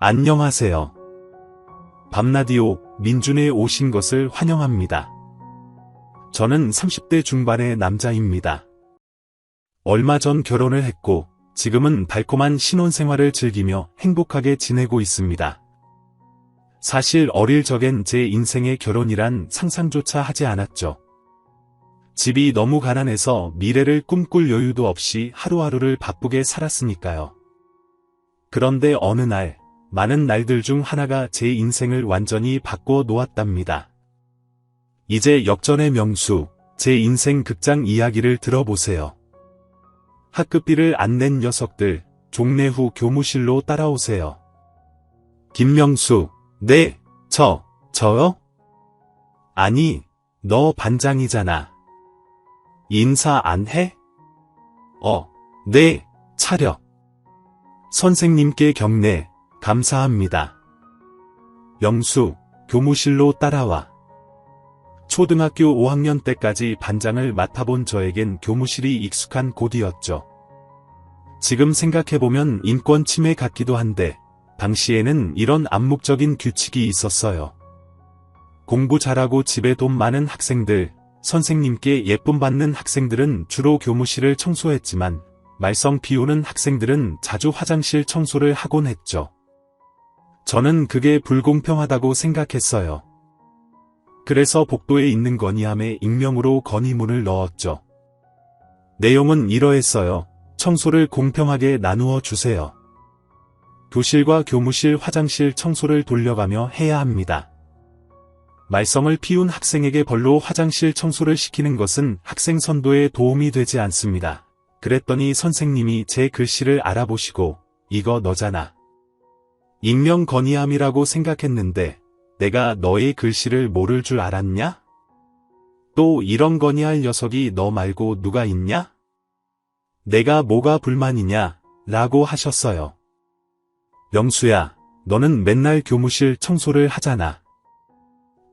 안녕하세요. 밤라디오 민준에 오신 것을 환영합니다. 저는 30대 중반의 남자입니다. 얼마 전 결혼을 했고 지금은 달콤한 신혼생활을 즐기며 행복하게 지내고 있습니다. 사실 어릴 적엔 제 인생의 결혼이란 상상조차 하지 않았죠. 집이 너무 가난해서 미래를 꿈꿀 여유도 없이 하루하루를 바쁘게 살았으니까요. 그런데 어느 날, 많은 날들 중 하나가 제 인생을 완전히 바꿔 놓았답니다. 이제 역전의 명수, 제 인생 극장 이야기를 들어보세요. 학급비를 안 낸 녀석들, 종례 후 교무실로 따라오세요. 김명수, 네, 저요? 아니, 너 반장이잖아. 인사 안 해? 네, 차려. 선생님께 경례, 감사합니다. 명수, 교무실로 따라와. 초등학교 5학년 때까지 반장을 맡아본 저에겐 교무실이 익숙한 곳이었죠. 지금 생각해보면 인권 침해 같기도 한데, 당시에는 이런 암묵적인 규칙이 있었어요. 공부 잘하고 집에 돈 많은 학생들, 선생님께 예쁨 받는 학생들은 주로 교무실을 청소했지만, 말썽 피우는 학생들은 자주 화장실 청소를 하곤 했죠. 저는 그게 불공평하다고 생각했어요. 그래서 복도에 있는 건의함에 익명으로 건의문을 넣었죠. 내용은 이러했어요. 청소를 공평하게 나누어 주세요. 교실과 교무실 화장실 청소를 돌려가며 해야 합니다. 말썽을 피운 학생에게 벌로 화장실 청소를 시키는 것은 학생 선도에 도움이 되지 않습니다. 그랬더니 선생님이 제 글씨를 알아보시고 이거 너잖아. 익명 건의함이라고 생각했는데 내가 너의 글씨를 모를 줄 알았냐? 또 이런 건의할 녀석이 너 말고 누가 있냐? 내가 뭐가 불만이냐? 라고 하셨어요. 명수야, 너는 맨날 교무실 청소를 하잖아.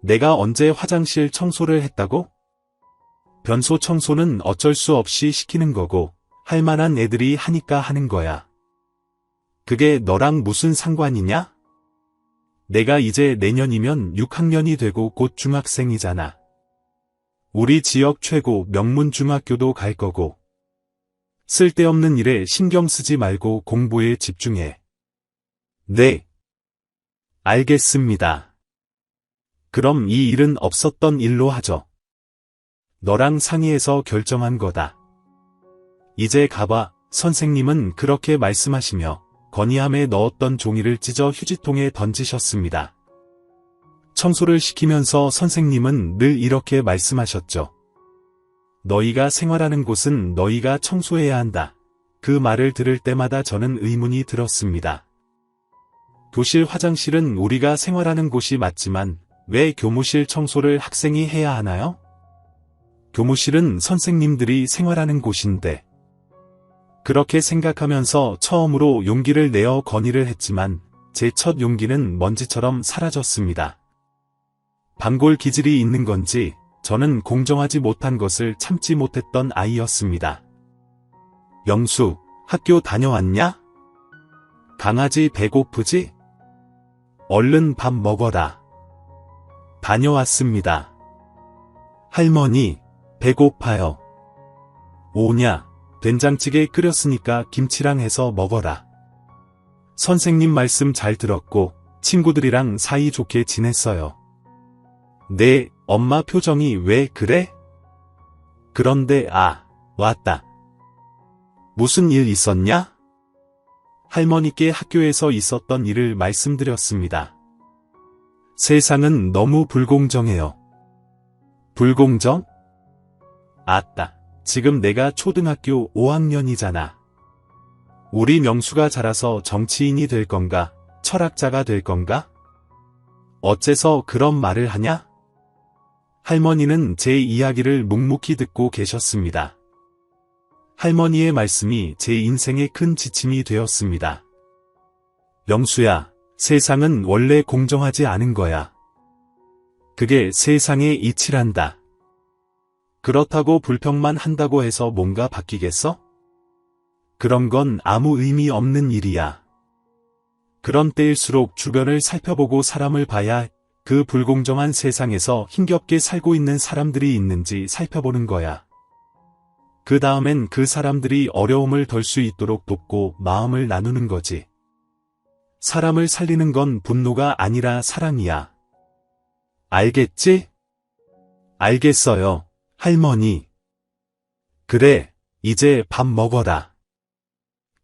내가 언제 화장실 청소를 했다고? 변소 청소는 어쩔 수 없이 시키는 거고 할 만한 애들이 하니까 하는 거야. 그게 너랑 무슨 상관이냐? 내가 이제 내년이면 6학년이 되고 곧 중학생이잖아. 우리 지역 최고 명문 중학교도 갈 거고. 쓸데없는 일에 신경 쓰지 말고 공부에 집중해. 네. 알겠습니다. 그럼 이 일은 없었던 일로 하죠. 너랑 상의해서 결정한 거다. 이제 가봐. 선생님은 그렇게 말씀하시며 건의함에 넣었던 종이를 찢어 휴지통에 던지셨습니다. 청소를 시키면서 선생님은 늘 이렇게 말씀하셨죠. 너희가 생활하는 곳은 너희가 청소해야 한다. 그 말을 들을 때마다 저는 의문이 들었습니다. 교실 화장실은 우리가 생활하는 곳이 맞지만 왜 교무실 청소를 학생이 해야 하나요? 교무실은 선생님들이 생활하는 곳인데. 그렇게 생각하면서 처음으로 용기를 내어 건의를 했지만 제 첫 용기는 먼지처럼 사라졌습니다. 반골 기질이 있는 건지 저는 공정하지 못한 것을 참지 못했던 아이였습니다. 명수, 학교 다녀왔냐? 강아지 배고프지? 얼른 밥 먹어라. 다녀왔습니다. 할머니, 배고파요. 오냐? 된장찌개 끓였으니까 김치랑 해서 먹어라. 선생님 말씀 잘 들었고 친구들이랑 사이좋게 지냈어요. 네, 엄마 표정이 왜 그래? 그런데 왔다. 무슨 일 있었냐? 할머니께 학교에서 있었던 일을 말씀드렸습니다. 세상은 너무 불공정해요. 불공정? 아따. 지금 내가 초등학교 5학년이잖아. 우리 명수가 자라서 정치인이 될 건가? 철학자가 될 건가? 어째서 그런 말을 하냐? 할머니는 제 이야기를 묵묵히 듣고 계셨습니다. 할머니의 말씀이 제 인생에 큰 지침이 되었습니다. 명수야, 세상은 원래 공정하지 않은 거야. 그게 세상의 이치란다. 그렇다고 불평만 한다고 해서 뭔가 바뀌겠어? 그런 건 아무 의미 없는 일이야. 그런 때일수록 주변을 살펴보고 사람을 봐야 그 불공정한 세상에서 힘겹게 살고 있는 사람들이 있는지 살펴보는 거야. 그 다음엔 그 사람들이 어려움을 덜 수 있도록 돕고 마음을 나누는 거지. 사람을 살리는 건 분노가 아니라 사랑이야. 알겠지? 알겠어요, 할머니. 그래, 이제 밥 먹어라.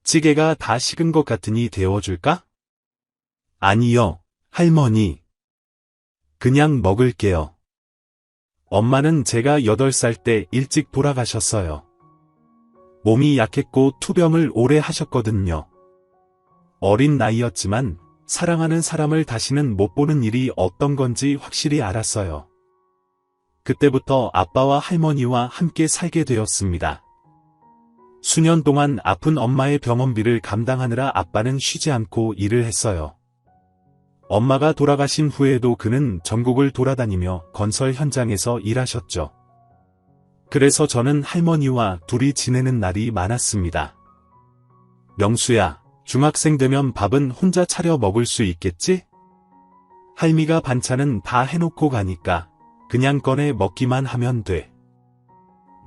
찌개가 다 식은 것 같으니 데워줄까? 아니요, 할머니. 그냥 먹을게요. 엄마는 제가 8살 때 일찍 돌아가셨어요. 몸이 약했고 투병을 오래 하셨거든요. 어린 나이였지만 사랑하는 사람을 다시는 못 보는 일이 어떤 건지 확실히 알았어요. 그때부터 아빠와 할머니와 함께 살게 되었습니다. 수년 동안 아픈 엄마의 병원비를 감당하느라 아빠는 쉬지 않고 일을 했어요. 엄마가 돌아가신 후에도 그는 전국을 돌아다니며 건설 현장에서 일하셨죠. 그래서 저는 할머니와 둘이 지내는 날이 많았습니다. 명수야, 중학생 되면 밥은 혼자 차려 먹을 수 있겠지? 할미가 반찬은 다 해놓고 가니까 그냥 꺼내 먹기만 하면 돼.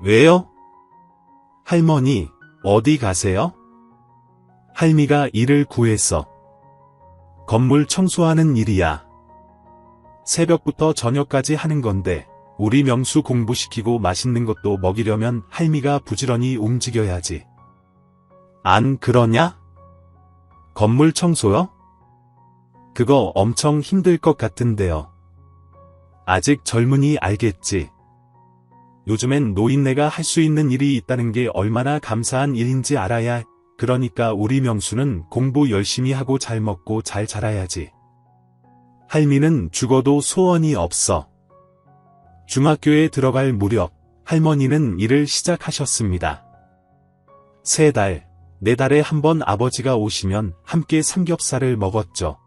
왜요? 할머니, 어디 가세요? 할미가 일을 구했어. 건물 청소하는 일이야. 새벽부터 저녁까지 하는 건데 우리 명수 공부시키고 맛있는 것도 먹이려면 할미가 부지런히 움직여야지. 안 그러냐? 건물 청소요? 그거 엄청 힘들 것 같은데요. 아직 젊으니 알겠지. 요즘엔 노인네가 할 수 있는 일이 있다는 게 얼마나 감사한 일인지 알아야. 그러니까 우리 명수는 공부 열심히 하고 잘 먹고 잘 자라야지. 할미는 죽어도 소원이 없어. 중학교에 들어갈 무렵 할머니는 일을 시작하셨습니다. 3달, 4달에 한 번 아버지가 오시면 함께 삼겹살을 먹었죠.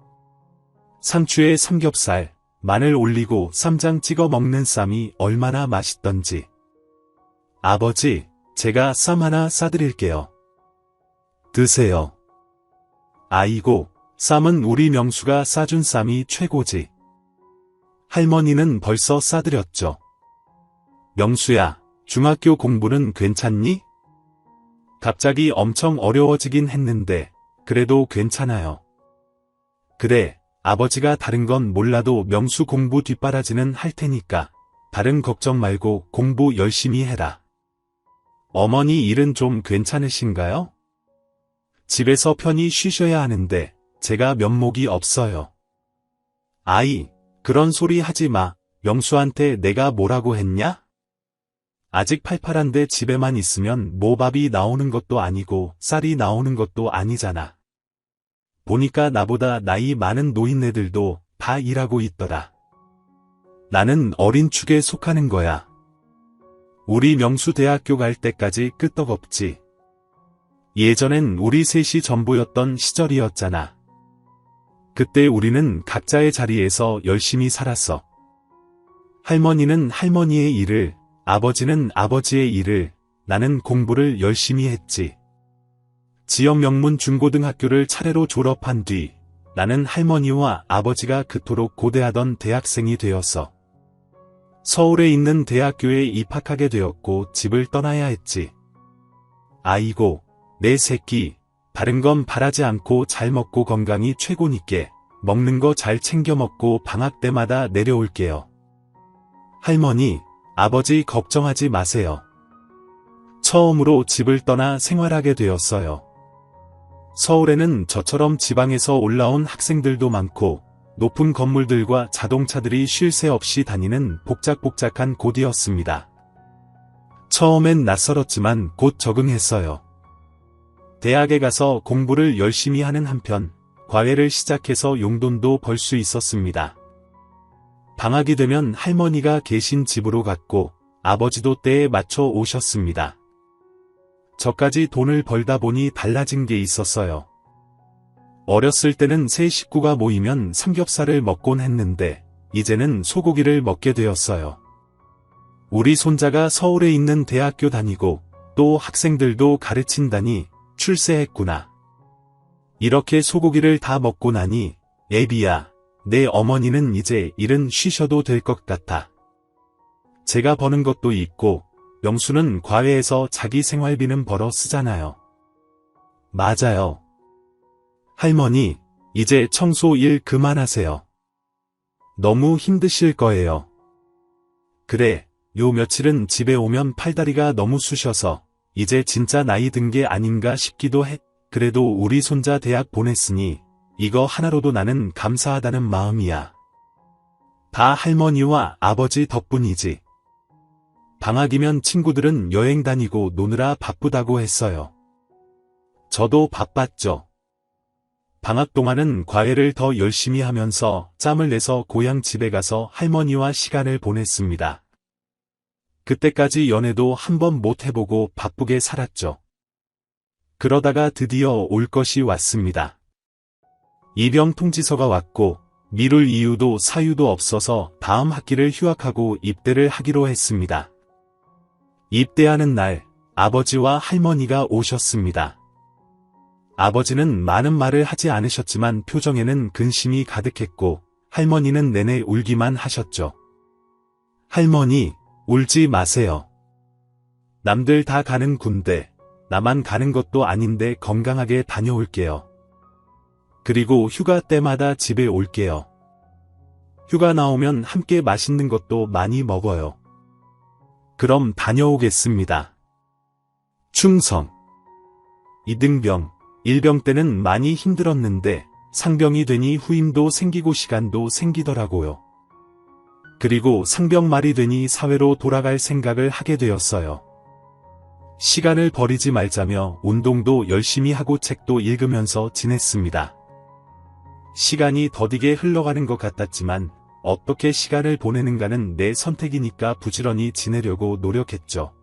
상추에 삼겹살, 마늘 올리고 쌈장 찍어 먹는 쌈이 얼마나 맛있던지. 아버지, 제가 쌈 하나 싸드릴게요. 드세요. 아이고, 쌈은 우리 명수가 싸준 쌈이 최고지. 할머니는 벌써 싸드렸죠. 명수야, 중학교 공부는 괜찮니? 갑자기 엄청 어려워지긴 했는데, 그래도 괜찮아요. 그래, 아버지가 다른 건 몰라도 명수 공부 뒷바라지는 할 테니까, 다른 걱정 말고 공부 열심히 해라. 어머니 일은 좀 괜찮으신가요? 집에서 편히 쉬셔야 하는데 제가 면목이 없어요. 아이, 그런 소리 하지 마. 명수한테 내가 뭐라고 했냐? 아직 팔팔한데 집에만 있으면 모밥이 나오는 것도 아니고 쌀이 나오는 것도 아니잖아. 보니까 나보다 나이 많은 노인네들도 다 일하고 있더라. 나는 어린 축에 속하는 거야. 우리 명수 대학교 갈 때까지 끄떡없지. 예전엔 우리 셋이 전부였던 시절이었잖아. 그때 우리는 각자의 자리에서 열심히 살았어. 할머니는 할머니의 일을, 아버지는 아버지의 일을, 나는 공부를 열심히 했지. 지역 명문 중고등학교를 차례로 졸업한 뒤 나는 할머니와 아버지가 그토록 고대하던 대학생이 되었어. 서울에 있는 대학교에 입학하게 되었고 집을 떠나야 했지. 아이고, 내 새끼, 다른 건 바라지 않고 잘 먹고 건강히 최고니께 먹는 거 잘 챙겨 먹고 방학 때마다 내려올게요. 할머니, 아버지 걱정하지 마세요. 처음으로 집을 떠나 생활하게 되었어요. 서울에는 저처럼 지방에서 올라온 학생들도 많고 높은 건물들과 자동차들이 쉴 새 없이 다니는 복작복작한 곳이었습니다. 처음엔 낯설었지만 곧 적응했어요. 대학에 가서 공부를 열심히 하는 한편 과외를 시작해서 용돈도 벌 수 있었습니다. 방학이 되면 할머니가 계신 집으로 갔고 아버지도 때에 맞춰 오셨습니다. 저까지 돈을 벌다 보니 달라진 게 있었어요. 어렸을 때는 세 식구가 모이면 삼겹살을 먹곤 했는데 이제는 소고기를 먹게 되었어요. 우리 손자가 서울에 있는 대학교 다니고 또 학생들도 가르친다니 출세했구나. 이렇게 소고기를 다 먹고 나니 애비야, 내 어머니는 이제 일은 쉬셔도 될 것 같아. 제가 버는 것도 있고 명수는 과외에서 자기 생활비는 벌어 쓰잖아요. 맞아요. 할머니, 이제 청소 일 그만하세요. 너무 힘드실 거예요. 그래, 요 며칠은 집에 오면 팔다리가 너무 쑤셔서 이제 진짜 나이 든 게 아닌가 싶기도 해. 그래도 우리 손자 대학 보냈으니 이거 하나로도 나는 감사하다는 마음이야. 다 할머니와 아버지 덕분이지. 방학이면 친구들은 여행 다니고 노느라 바쁘다고 했어요. 저도 바빴죠. 방학 동안은 과외를 더 열심히 하면서 짬을 내서 고향 집에 가서 할머니와 시간을 보냈습니다. 그때까지 연애도 한번 못 해보고 바쁘게 살았죠. 그러다가 드디어 올 것이 왔습니다. 입영 통지서가 왔고 미룰 이유도 사유도 없어서 다음 학기를 휴학하고 입대를 하기로 했습니다. 입대하는 날 아버지와 할머니가 오셨습니다. 아버지는 많은 말을 하지 않으셨지만 표정에는 근심이 가득했고 할머니는 내내 울기만 하셨죠. 할머니, 울지 마세요. 남들 다 가는 군대, 나만 가는 것도 아닌데 건강하게 다녀올게요. 그리고 휴가 때마다 집에 올게요. 휴가 나오면 함께 맛있는 것도 많이 먹어요. 그럼 다녀오겠습니다. 충성. 이등병, 일병 때는 많이 힘들었는데 상병이 되니 후임도 생기고 시간도 생기더라고요. 그리고 상병 말이 되니 사회로 돌아갈 생각을 하게 되었어요. 시간을 버리지 말자며 운동도 열심히 하고 책도 읽으면서 지냈습니다. 시간이 더디게 흘러가는 것 같았지만 어떻게 시간을 보내는가는 내 선택이니까 부지런히 지내려고 노력했죠.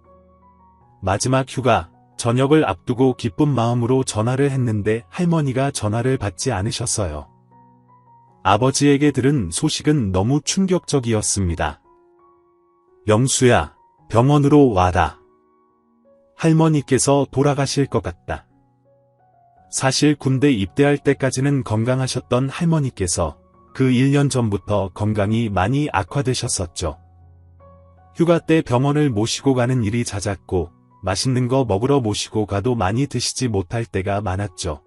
마지막 휴가, 저녁을 앞두고 기쁜 마음으로 전화를 했는데 할머니가 전화를 받지 않으셨어요. 아버지에게 들은 소식은 너무 충격적이었습니다. 명수야, 병원으로 와라. 할머니께서 돌아가실 것 같다. 사실 군대 입대할 때까지는 건강하셨던 할머니께서 그 1년 전부터 건강이 많이 악화되셨었죠. 휴가 때 병원을 모시고 가는 일이 잦았고 맛있는 거 먹으러 모시고 가도 많이 드시지 못할 때가 많았죠.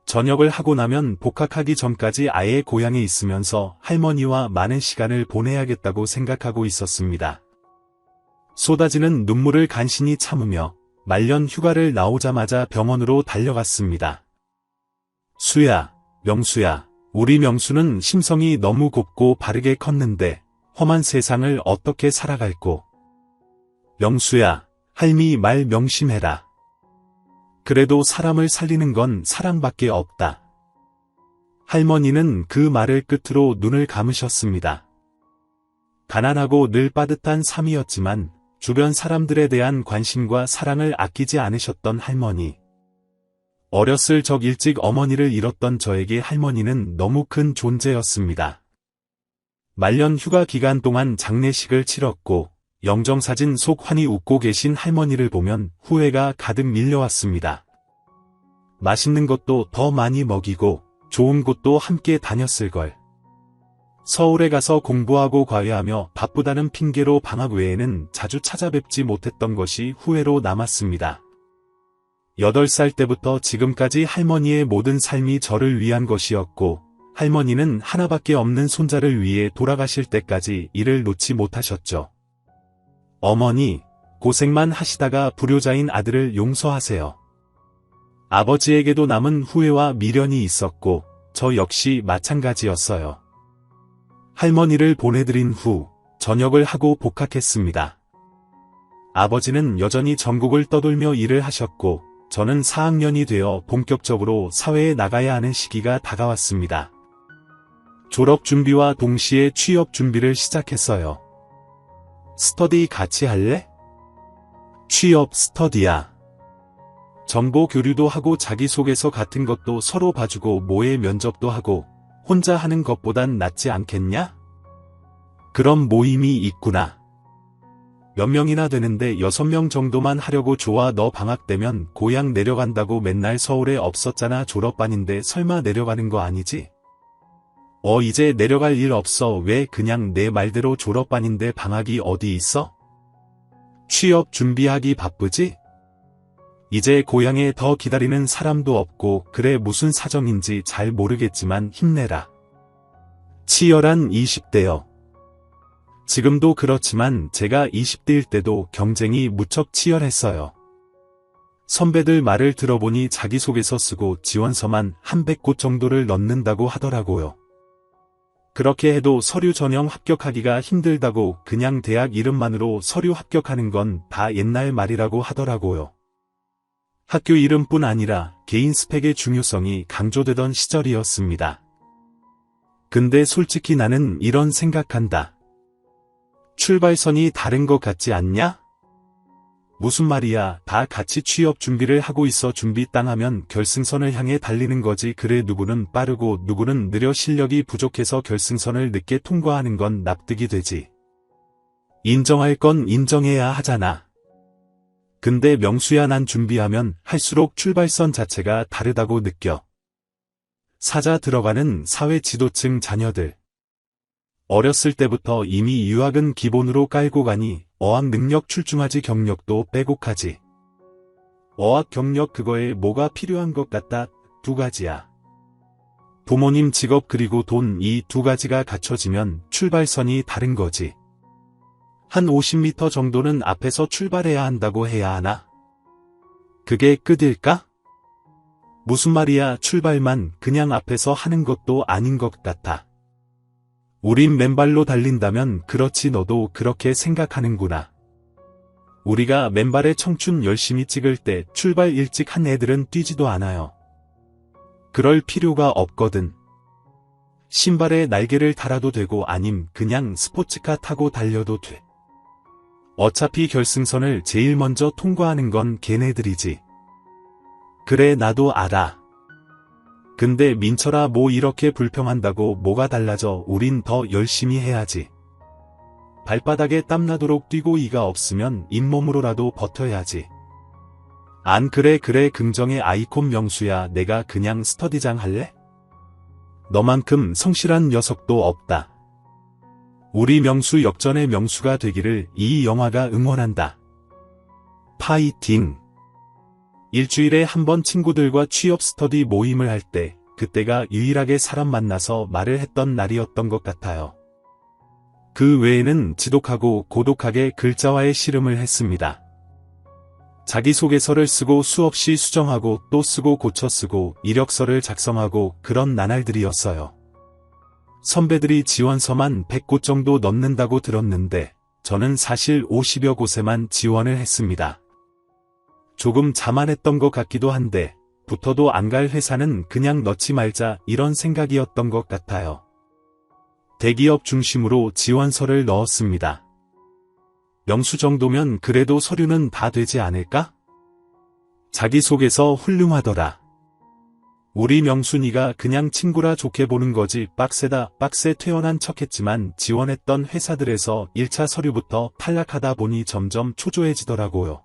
전역을 하고 나면 복학하기 전까지 아예 고향에 있으면서 할머니와 많은 시간을 보내야겠다고 생각하고 있었습니다. 쏟아지는 눈물을 간신히 참으며 말년 휴가를 나오자마자 병원으로 달려갔습니다. 수야, 명수야, 우리 명수는 심성이 너무 곱고 바르게 컸는데 험한 세상을 어떻게 살아갈꼬. 명수야, 할미 말 명심해라. 그래도 사람을 살리는 건 사랑밖에 없다. 할머니는 그 말을 끝으로 눈을 감으셨습니다. 가난하고 늘 빠듯한 삶이었지만 주변 사람들에 대한 관심과 사랑을 아끼지 않으셨던 할머니. 어렸을 적 일찍 어머니를 잃었던 저에게 할머니는 너무 큰 존재였습니다. 말년 휴가 기간 동안 장례식을 치렀고 영정사진 속 환히 웃고 계신 할머니를 보면 후회가 가득 밀려왔습니다. 맛있는 것도 더 많이 먹이고 좋은 곳도 함께 다녔을걸. 서울에 가서 공부하고 과외하며 바쁘다는 핑계로 방학 외에는 자주 찾아뵙지 못했던 것이 후회로 남았습니다. 8살 때부터 지금까지 할머니의 모든 삶이 저를 위한 것이었고 할머니는 하나밖에 없는 손자를 위해 돌아가실 때까지 이를 놓지 못하셨죠. 어머니, 고생만 하시다가 불효자인 아들을 용서하세요. 아버지에게도 남은 후회와 미련이 있었고 저 역시 마찬가지였어요. 할머니를 보내드린 후 전역을 하고 복학했습니다. 아버지는 여전히 전국을 떠돌며 일을 하셨고 저는 4학년이 되어 본격적으로 사회에 나가야 하는 시기가 다가왔습니다. 졸업 준비와 동시에 취업 준비를 시작했어요. 스터디 같이 할래? 취업 스터디야. 정보 교류도 하고 자기소개서 같은 것도 서로 봐주고 모의 면접도 하고 혼자 하는 것보단 낫지 않겠냐? 그런 모임이 있구나. 몇 명이나 되는데 6명 정도만 하려고 좋아. 너 방학 되면 고향 내려간다고 맨날 서울에 없었잖아. 졸업반인데 설마 내려가는 거 아니지? 이제 내려갈 일 없어. 왜 그냥 내 말대로 졸업반인데 방학이 어디 있어? 취업 준비하기 바쁘지? 이제 고향에 더 기다리는 사람도 없고 그래 무슨 사정인지 잘 모르겠지만 힘내라. 치열한 20대여. 지금도 그렇지만 제가 20대일 때도 경쟁이 무척 치열했어요. 선배들 말을 들어보니 자기소개서 쓰고 지원서만 한 100곳 정도를 넣는다고 하더라고요. 그렇게 해도 서류 전형 합격하기가 힘들다고 그냥 대학 이름만으로 서류 합격하는 건 다 옛날 말이라고 하더라고요. 학교 이름뿐 아니라 개인 스펙의 중요성이 강조되던 시절이었습니다. 근데 솔직히 나는 이런 생각한다. 출발선이 다른 것 같지 않냐? 무슨 말이야. 다 같이 취업 준비를 하고 있어. 준비 땅 하면 결승선을 향해 달리는 거지. 그래 누구는 빠르고 누구는 느려 실력이 부족해서 결승선을 늦게 통과하는 건 납득이 되지. 인정할 건 인정해야 하잖아. 근데 명수야 난 준비하면 할수록 출발선 자체가 다르다고 느껴. 사자 들어가는 사회 지도층 자녀들. 어렸을 때부터 이미 유학은 기본으로 깔고 가니 어학 능력 출중하지 경력도 빼곡하지. 어학 경력 그거에 뭐가 필요한 것 같다. 두 가지야. 부모님 직업 그리고 돈 이 두 가지가 갖춰지면 출발선이 다른 거지. 한 50m 정도는 앞에서 출발해야 한다고 해야 하나? 그게 끝일까? 무슨 말이야. 출발만 그냥 앞에서 하는 것도 아닌 것 같아. 우린 맨발로 달린다면 그렇지. 너도 그렇게 생각하는구나. 우리가 맨발의 청춘 열심히 찍을 때 출발 일찍 한 애들은 뛰지도 않아요. 그럴 필요가 없거든. 신발에 날개를 달아도 되고 아님 그냥 스포츠카 타고 달려도 돼. 어차피 결승선을 제일 먼저 통과하는 건 걔네들이지. 그래 나도 알아. 근데 민철아 뭐 이렇게 불평한다고 뭐가 달라져. 우린 더 열심히 해야지. 발바닥에 땀나도록 뛰고 이가 없으면 잇몸으로라도 버텨야지. 안 그래? 그래 긍정의 아이콘 명수야. 내가 그냥 스터디장 할래? 너만큼 성실한 녀석도 없다. 우리 명수 역전의 명수가 되기를 이 영화가 응원한다. 파이팅! 일주일에 한 번 친구들과 취업 스터디 모임을 할 때 그때가 유일하게 사람 만나서 말을 했던 날이었던 것 같아요. 그 외에는 지독하고 고독하게 글자와의 씨름을 했습니다. 자기소개서를 쓰고 수없이 수정하고 또 쓰고 고쳐 쓰고 이력서를 작성하고 그런 나날들이었어요. 선배들이 지원서만 100곳 정도 넣는다고 들었는데 저는 사실 50여 곳에만 지원을 했습니다. 조금 자만했던 것 같기도 한데 붙어도 안 갈 회사는 그냥 넣지 말자 이런 생각이었던 것 같아요. 대기업 중심으로 지원서를 넣었습니다. 명수 정도면 그래도 서류는 다 되지 않을까? 자기소개서 훌륭하더라. 우리 명순이가 그냥 친구라 좋게 보는 거지. 빡세다 빡세 퇴원한 척했지만 지원했던 회사들에서 1차 서류부터 탈락하다 보니 점점 초조해지더라고요.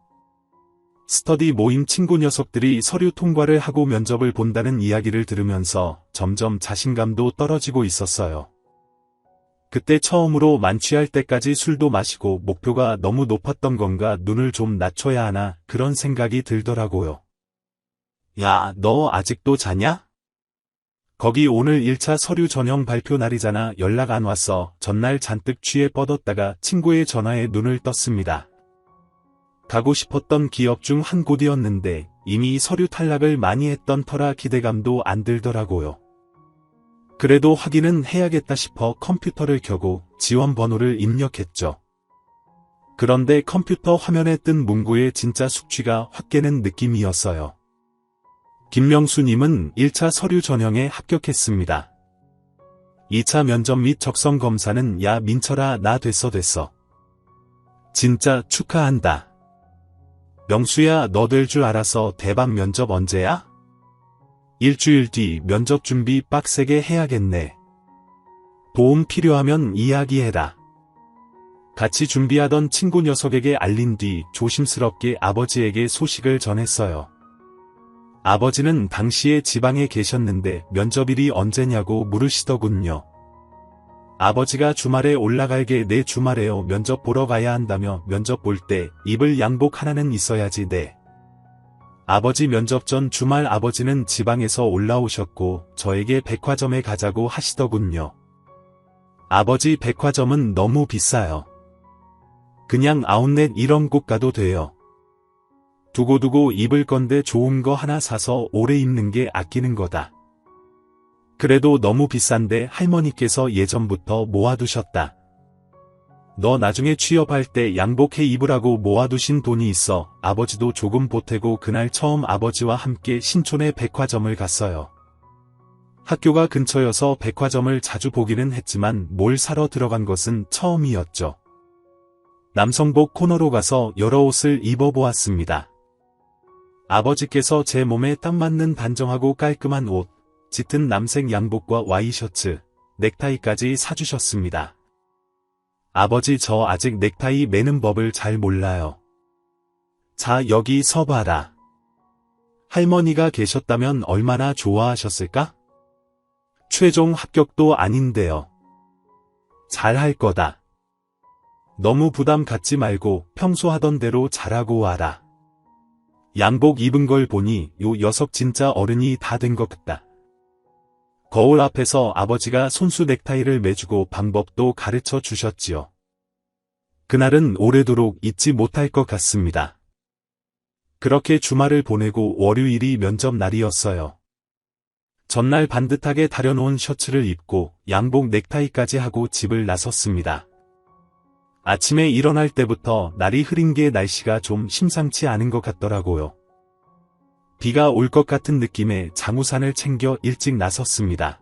스터디 모임 친구 녀석들이 서류 통과를 하고 면접을 본다는 이야기를 들으면서 점점 자신감도 떨어지고 있었어요. 그때 처음으로 만취할 때까지 술도 마시고 목표가 너무 높았던 건가. 눈을 좀 낮춰야 하나 그런 생각이 들더라고요. 야, 너 아직도 자냐? 거기 오늘 1차 서류 전형 발표 날이잖아. 연락 안 왔어. 전날 잔뜩 취해 뻗었다가 친구의 전화에 눈을 떴습니다. 가고 싶었던 기업 중 한 곳이었는데 이미 서류 탈락을 많이 했던 터라 기대감도 안 들더라고요. 그래도 확인은 해야겠다 싶어 컴퓨터를 켜고 지원 번호를 입력했죠. 그런데 컴퓨터 화면에 뜬 문구의 진짜 숙취가 확 깨는 느낌이었어요. 김명수님은 1차 서류 전형에 합격했습니다. 2차 면접 및 적성 검사는 야 민철아 나 됐어. 진짜 축하한다. 명수야 너 될 줄 알았어. 대박. 면접 언제야? 일주일 뒤. 면접 준비 빡세게 해야겠네. 도움 필요하면 이야기해라. 같이 준비하던 친구 녀석에게 알린 뒤 조심스럽게 아버지에게 소식을 전했어요. 아버지는 당시에 지방에 계셨는데 면접일이 언제냐고 물으시더군요. 아버지가 주말에 올라갈게 내 주말에요. 면접 보러 가야 한다며 면접 볼 때 입을 양복 하나는 있어야지 네. 아버지 면접 전 주말 아버지는 지방에서 올라오셨고 저에게 백화점에 가자고 하시더군요. 아버지 백화점은 너무 비싸요. 그냥 아웃렛 이런 곳 가도 돼요. 두고두고 입을 건데 좋은 거 하나 사서 오래 입는 게 아끼는 거다. 그래도 너무 비싼데 할머니께서 예전부터 모아두셨다. 너 나중에 취업할 때 양복해 입으라고 모아두신 돈이 있어. 아버지도 조금 보태고 그날 처음 아버지와 함께 신촌의 백화점을 갔어요. 학교가 근처여서 백화점을 자주 보기는 했지만 뭘 사러 들어간 것은 처음이었죠. 남성복 코너로 가서 여러 옷을 입어보았습니다. 아버지께서 제 몸에 딱 맞는 단정하고 깔끔한 옷, 짙은 남색 양복과 와이셔츠, 넥타이까지 사주셨습니다. 아버지 저 아직 넥타이 매는 법을 잘 몰라요. 자 여기 서봐라. 할머니가 계셨다면 얼마나 좋아하셨을까? 최종 합격도 아닌데요. 잘할 거다. 너무 부담 갖지 말고 평소 하던 대로 잘하고 와라. 양복 입은 걸 보니 요 녀석 진짜 어른이 다 된 것 같다. 거울 앞에서 아버지가 손수 넥타이를 매주고 방법도 가르쳐 주셨지요. 그날은 오래도록 잊지 못할 것 같습니다. 그렇게 주말을 보내고 월요일이 면접 날이었어요. 전날 반듯하게 다려놓은 셔츠를 입고 양복 넥타이까지 하고 집을 나섰습니다. 아침에 일어날 때부터 날이 흐린 게 날씨가 좀 심상치 않은 것 같더라고요. 비가 올 것 같은 느낌에 장우산을 챙겨 일찍 나섰습니다.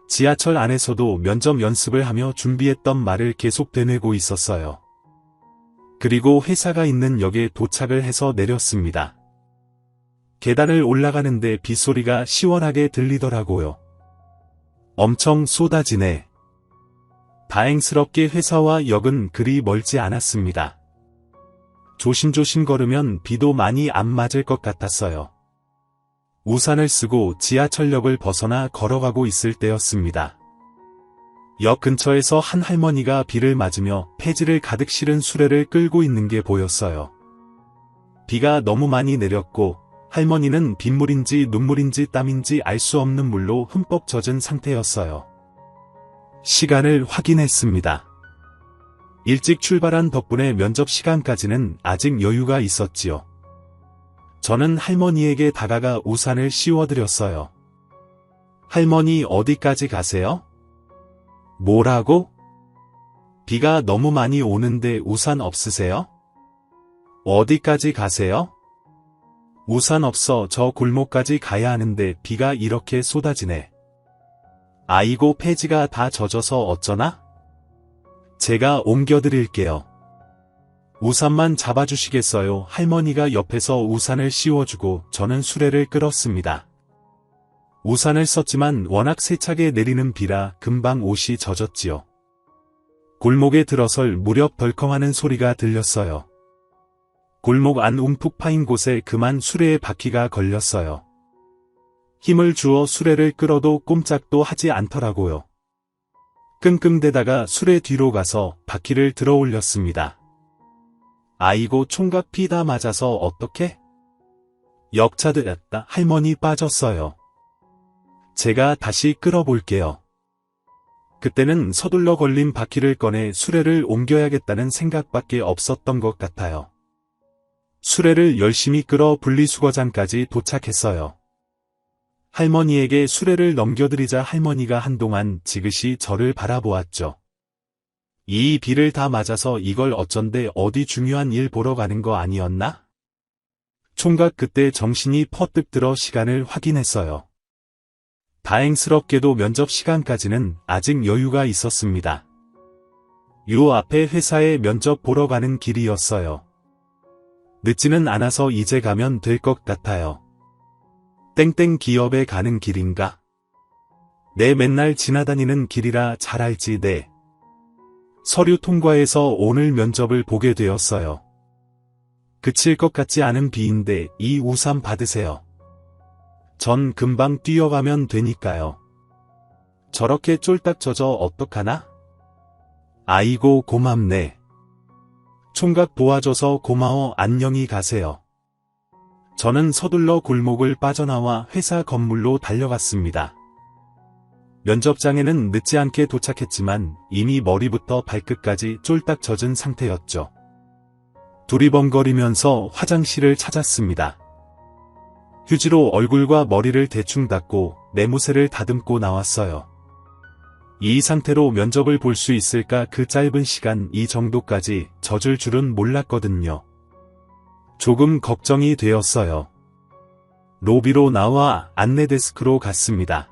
지하철 안에서도 면접 연습을 하며 준비했던 말을 계속 되뇌고 있었어요. 그리고 회사가 있는 역에 도착을 해서 내렸습니다. 계단을 올라가는데 빗소리가 시원하게 들리더라고요. 엄청 쏟아지네. 다행스럽게 회사와 역은 그리 멀지 않았습니다. 조심조심 걸으면 비도 많이 안 맞을 것 같았어요. 우산을 쓰고 지하철역을 벗어나 걸어가고 있을 때였습니다. 역 근처에서 한 할머니가 비를 맞으며 폐지를 가득 실은 수레를 끌고 있는 게 보였어요. 비가 너무 많이 내렸고 할머니는 빗물인지 눈물인지 땀인지 알 수 없는 물로 흠뻑 젖은 상태였어요. 시간을 확인했습니다. 일찍 출발한 덕분에 면접 시간까지는 아직 여유가 있었지요. 저는 할머니에게 다가가 우산을 씌워드렸어요. 할머니 어디까지 가세요? 뭐라고? 비가 너무 많이 오는데 우산 없으세요? 어디까지 가세요? 우산 없어. 저 골목까지 가야 하는데 비가 이렇게 쏟아지네. 아이고 폐지가 다 젖어서 어쩌나? 제가 옮겨드릴게요. 우산만 잡아주시겠어요? 할머니가 옆에서 우산을 씌워주고 저는 수레를 끌었습니다. 우산을 썼지만 워낙 세차게 내리는 비라 금방 옷이 젖었지요. 골목에 들어설 무렵 덜컹하는 소리가 들렸어요. 골목 안 움푹 파인 곳에 그만 수레에 바퀴가 걸렸어요. 힘을 주어 수레를 끌어도 꼼짝도 하지 않더라고요. 끙끙대다가 수레 뒤로 가서 바퀴를 들어 올렸습니다. 아이고 총각 피 다 맞아서 어떡해? 역차들였다. 할머니 빠졌어요. 제가 다시 끌어볼게요. 그때는 서둘러 걸린 바퀴를 꺼내 수레를 옮겨야겠다는 생각밖에 없었던 것 같아요. 수레를 열심히 끌어 분리수거장까지 도착했어요. 할머니에게 수레를 넘겨드리자 할머니가 한동안 지그시 저를 바라보았죠. 이 비를 다 맞아서 이걸 어쩐데 어디 중요한 일 보러 가는 거 아니었나? 총각 그때 정신이 퍼뜩 들어 시간을 확인했어요. 다행스럽게도 면접 시간까지는 아직 여유가 있었습니다. 요 앞에 회사에 면접 보러 가는 길이었어요. 늦지는 않아서 이제 가면 될 것 같아요. 땡땡 기업에 가는 길인가? 내 맨날 지나다니는 길이라 잘 알지 네. 서류 통과해서 오늘 면접을 보게 되었어요. 그칠 것 같지 않은 비인데 이 우산 받으세요. 전 금방 뛰어가면 되니까요. 저렇게 쫄딱 젖어 어떡하나? 아이고 고맙네. 총각 도와줘서 고마워. 안녕히 가세요. 저는 서둘러 골목을 빠져나와 회사 건물로 달려갔습니다. 면접장에는 늦지 않게 도착했지만 이미 머리부터 발끝까지 쫄딱 젖은 상태였죠. 두리번거리면서 화장실을 찾았습니다. 휴지로 얼굴과 머리를 대충 닦고 내무새를 다듬고 나왔어요. 이 상태로 면접을 볼 수 있을까? 그 짧은 시간 이 정도까지 젖을 줄은 몰랐거든요. 조금 걱정이 되었어요. 로비로 나와 안내데스크로 갔습니다.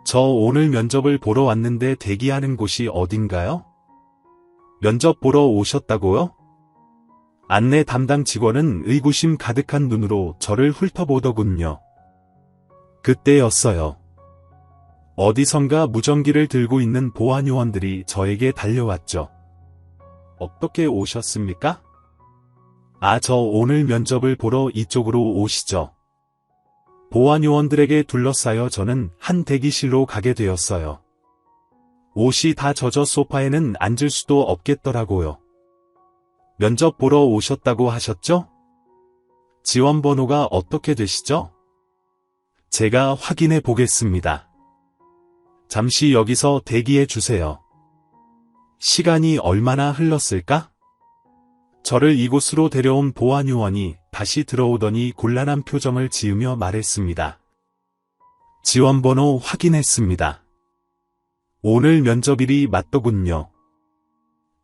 저 오늘 면접을 보러 왔는데 대기하는 곳이 어딘가요? 면접 보러 오셨다고요? 안내 담당 직원은 의구심 가득한 눈으로 저를 훑어보더군요. 그때였어요. 어디선가 무전기를 들고 있는 보안 요원들이 저에게 달려왔죠. 어떻게 오셨습니까? 저 오늘 면접을 보러 이쪽으로 오시죠. 보안 요원들에게 둘러싸여 저는 한 대기실로 가게 되었어요. 옷이 다 젖어 소파에는 앉을 수도 없겠더라고요. 면접 보러 오셨다고 하셨죠? 지원번호가 어떻게 되시죠? 제가 확인해 보겠습니다. 잠시 여기서 대기해 주세요. 시간이 얼마나 흘렀을까? 저를 이곳으로 데려온 보안 요원이 다시 들어오더니 곤란한 표정을 지으며 말했습니다. 지원번호 확인했습니다. 오늘 면접일이 맞더군요.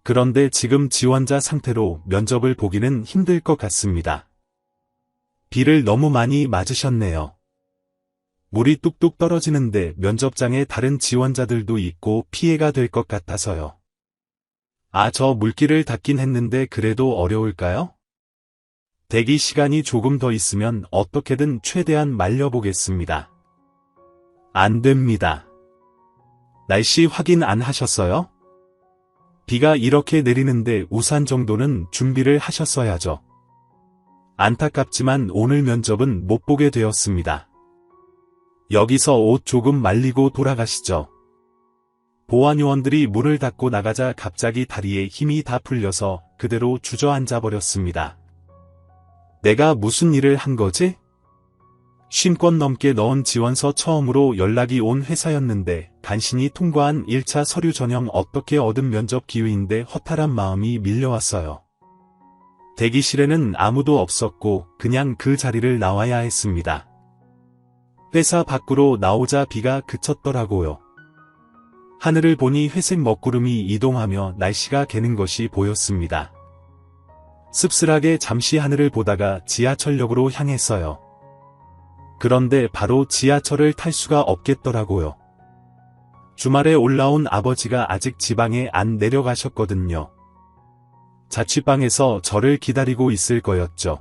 그런데 지금 지원자 상태로 면접을 보기는 힘들 것 같습니다. 비를 너무 많이 맞으셨네요. 물이 뚝뚝 떨어지는데 면접장에 다른 지원자들도 있고 피해가 될 것 같아서요. 저 물기를 닦긴 했는데 그래도 어려울까요? 대기 시간이 조금 더 있으면 어떻게든 최대한 말려보겠습니다. 안 됩니다. 날씨 확인 안 하셨어요? 비가 이렇게 내리는데 우산 정도는 준비를 하셨어야죠. 안타깝지만 오늘 면접은 못 보게 되었습니다. 여기서 옷 조금 말리고 돌아가시죠. 보안 요원들이 문을 닫고 나가자 갑자기 다리에 힘이 다 풀려서 그대로 주저앉아 버렸습니다. 내가 무슨 일을 한 거지? 50건 넘게 넣은 지원서 처음으로 연락이 온 회사였는데 간신히 통과한 1차 서류 전형 어떻게 얻은 면접 기회인데 허탈한 마음이 밀려왔어요. 대기실에는 아무도 없었고 그냥 그 자리를 나와야 했습니다. 회사 밖으로 나오자 비가 그쳤더라고요. 하늘을 보니 회색 먹구름이 이동하며 날씨가 개는 것이 보였습니다. 씁쓸하게 잠시 하늘을 보다가 지하철역으로 향했어요. 그런데 바로 지하철을 탈 수가 없겠더라고요. 주말에 올라온 아버지가 아직 지방에 안 내려가셨거든요. 자취방에서 저를 기다리고 있을 거였죠.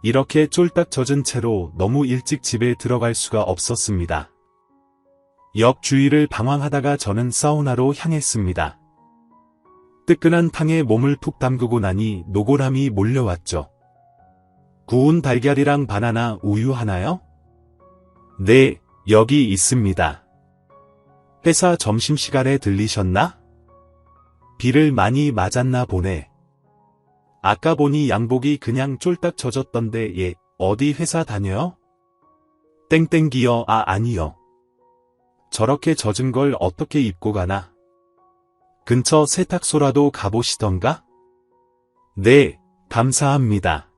이렇게 쫄딱 젖은 채로 너무 일찍 집에 들어갈 수가 없었습니다. 역 주위를 방황하다가 저는 사우나로 향했습니다. 뜨끈한 탕에 몸을 푹 담그고 나니 노골함이 몰려왔죠. 구운 달걀이랑 바나나 우유 하나요? 네, 여기 있습니다. 회사 점심시간에 들리셨나? 비를 많이 맞았나 보네. 아까 보니 양복이 그냥 쫄딱 젖었던데 예, 어디 회사 다녀요? 땡땡기요. 아니요. 저렇게 젖은 걸 어떻게 입고 가나? 근처 세탁소라도 가보시던가? 네, 감사합니다.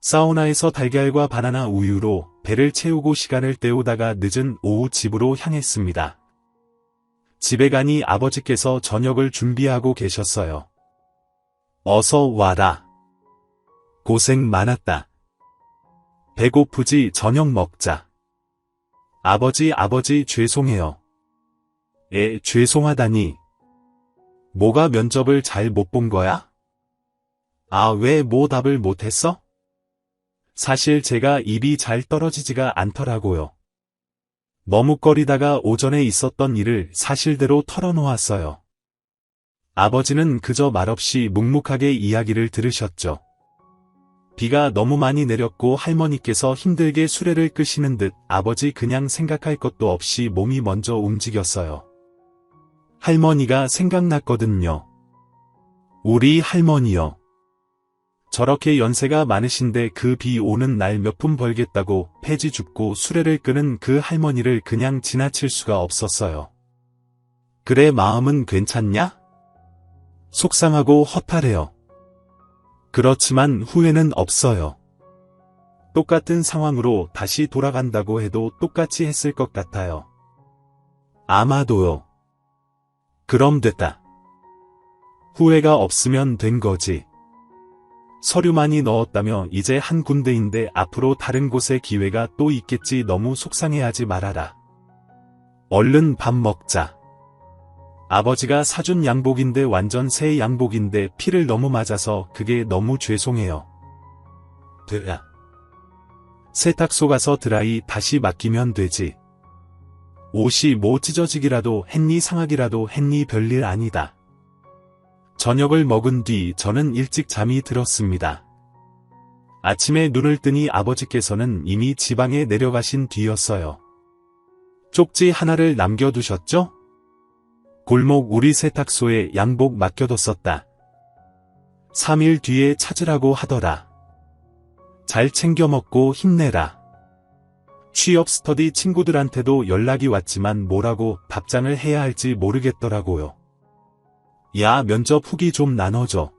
사우나에서 달걀과 바나나 우유로 배를 채우고 시간을 때우다가 늦은 오후 집으로 향했습니다. 집에 가니 아버지께서 저녁을 준비하고 계셨어요. 어서 와라. 고생 많았다. 배고프지? 저녁 먹자. 아버지 죄송해요. 죄송하다니. 뭐가 면접을 잘 못 본 거야? 왜 뭐 답을 못했어? 사실 제가 입이 잘 떨어지지가 않더라고요. 머뭇거리다가 오전에 있었던 일을 사실대로 털어놓았어요. 아버지는 그저 말없이 묵묵하게 이야기를 들으셨죠. 비가 너무 많이 내렸고 할머니께서 힘들게 수레를 끄시는 듯 아버지 그냥 생각할 것도 없이 몸이 먼저 움직였어요. 할머니가 생각났거든요. 우리 할머니요. 저렇게 연세가 많으신데 그 비 오는 날 몇 푼 벌겠다고 폐지 줍고 수레를 끄는 그 할머니를 그냥 지나칠 수가 없었어요. 그래 마음은 괜찮냐? 속상하고 허탈해요. 그렇지만 후회는 없어요. 똑같은 상황으로 다시 돌아간다고 해도 똑같이 했을 것 같아요. 아마도요. 그럼 됐다. 후회가 없으면 된 거지. 서류 많이 넣었다며 이제 한 군데인데 앞으로 다른 곳에 기회가 또 있겠지. 너무 속상해하지 말아라. 얼른 밥 먹자. 아버지가 사준 양복인데 완전 새 양복인데 피를 너무 맞아서 그게 너무 죄송해요. 드라. 세탁소 가서 드라이 다시 맡기면 되지. 옷이 뭐 찢어지기라도 했니 상하기라도 했니 별일 아니다. 저녁을 먹은 뒤 저는 일찍 잠이 들었습니다. 아침에 눈을 뜨니 아버지께서는 이미 지방에 내려가신 뒤였어요. 쪽지 하나를 남겨두셨죠? 골목 우리 세탁소에 양복 맡겨뒀었다. 3일 뒤에 찾으라고 하더라. 잘 챙겨 먹고 힘내라. 취업 스터디 친구들한테도 연락이 왔지만 뭐라고 답장을 해야 할지 모르겠더라고요. 야, 면접 후기 좀 나눠줘.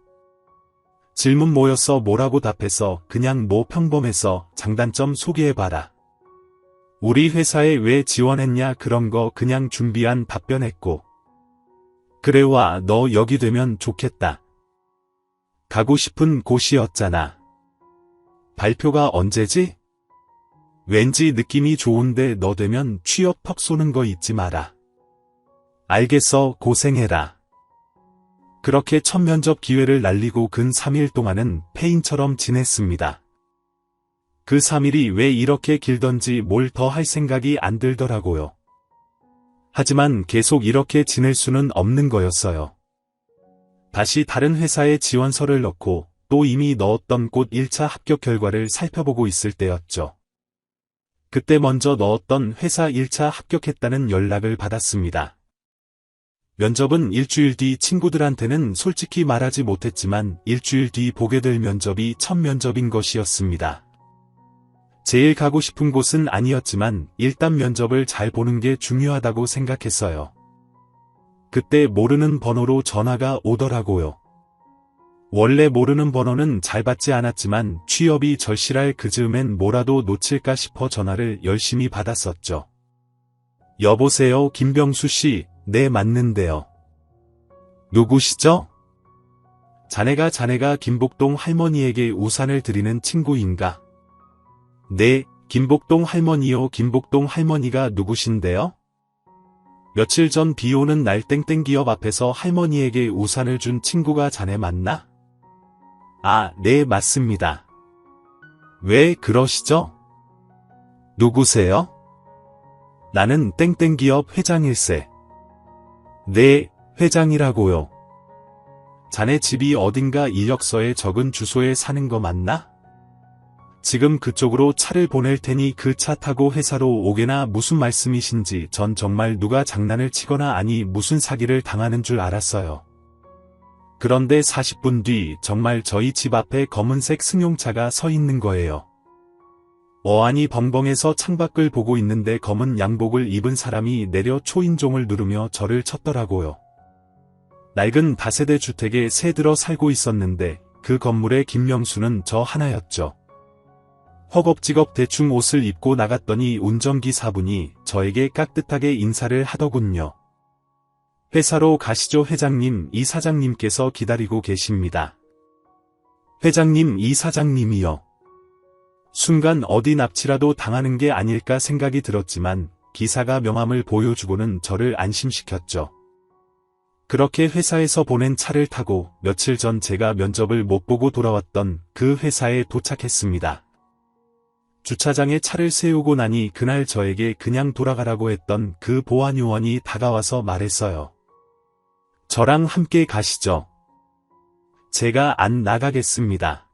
질문 뭐였어? 뭐라고 답했어? 그냥 뭐 평범해서 장단점 소개해봐라. 우리 회사에 왜 지원했냐? 그런 거 그냥 준비한 답변했고. 그래 와, 너 여기 되면 좋겠다. 가고 싶은 곳이었잖아. 발표가 언제지? 왠지 느낌이 좋은데 너 되면 취업 턱 쏘는 거 잊지 마라. 알겠어, 고생해라. 그렇게 첫 면접 기회를 날리고 근 3일 동안은 폐인처럼 지냈습니다. 그 3일이 왜 이렇게 길던지 뭘 더 할 생각이 안 들더라고요. 하지만 계속 이렇게 지낼 수는 없는 거였어요. 다시 다른 회사에 지원서를 넣고 또 이미 넣었던 곳 1차 합격 결과를 살펴보고 있을 때였죠. 그때 먼저 넣었던 회사 1차 합격했다는 연락을 받았습니다. 면접은 일주일 뒤. 친구들한테는 솔직히 말하지 못했지만 일주일 뒤 보게 될 면접이 첫 면접인 것이었습니다. 제일 가고 싶은 곳은 아니었지만 일단 면접을 잘 보는 게 중요하다고 생각했어요. 그때 모르는 번호로 전화가 오더라고요. 원래 모르는 번호는 잘 받지 않았지만 취업이 절실할 그즈음엔 뭐라도 놓칠까 싶어 전화를 열심히 받았었죠. 여보세요, 김병수 씨. 네, 맞는데요. 누구시죠? 자네가 김복동 할머니에게 우산을 드리는 친구인가? 네, 김복동 할머니요. 김복동 할머니가 누구신데요? 며칠 전 비 오는 날 땡땡 기업 앞에서 할머니에게 우산을 준 친구가 자네 맞나? 아, 네, 맞습니다. 왜 그러시죠? 누구세요? 나는 땡땡 기업 회장일세. 네, 회장이라고요. 자네 집이 어딘가 이력서에 적은 주소에 사는 거 맞나? 지금 그쪽으로 차를 보낼 테니 그 차 타고 회사로 오게나. 무슨 말씀이신지 전 정말 누가 장난을 치거나 아니 무슨 사기를 당하는 줄 알았어요. 그런데 40분 뒤 정말 저희 집 앞에 검은색 승용차가 서 있는 거예요. 어안이 벙벙해서 창밖을 보고 있는데 검은 양복을 입은 사람이 내려 초인종을 누르며 저를 쳤더라고요. 낡은 다세대 주택에 새 들어 살고 있었는데 그 건물의 김명수는 저 하나였죠. 허겁지겁 대충 옷을 입고 나갔더니 운전기사분이 저에게 깍듯하게 인사를 하더군요. 회사로 가시죠 회장님. 이 사장님께서 기다리고 계십니다. 회장님, 이 사장님이요. 순간 어디 납치라도 당하는 게 아닐까 생각이 들었지만 기사가 명함을 보여주고는 저를 안심시켰죠. 그렇게 회사에서 보낸 차를 타고 며칠 전 제가 면접을 못 보고 돌아왔던 그 회사에 도착했습니다. 주차장에 차를 세우고 나니 그날 저에게 그냥 돌아가라고 했던 그 보안요원이 다가와서 말했어요. 저랑 함께 가시죠. 제가 안 나가겠습니다.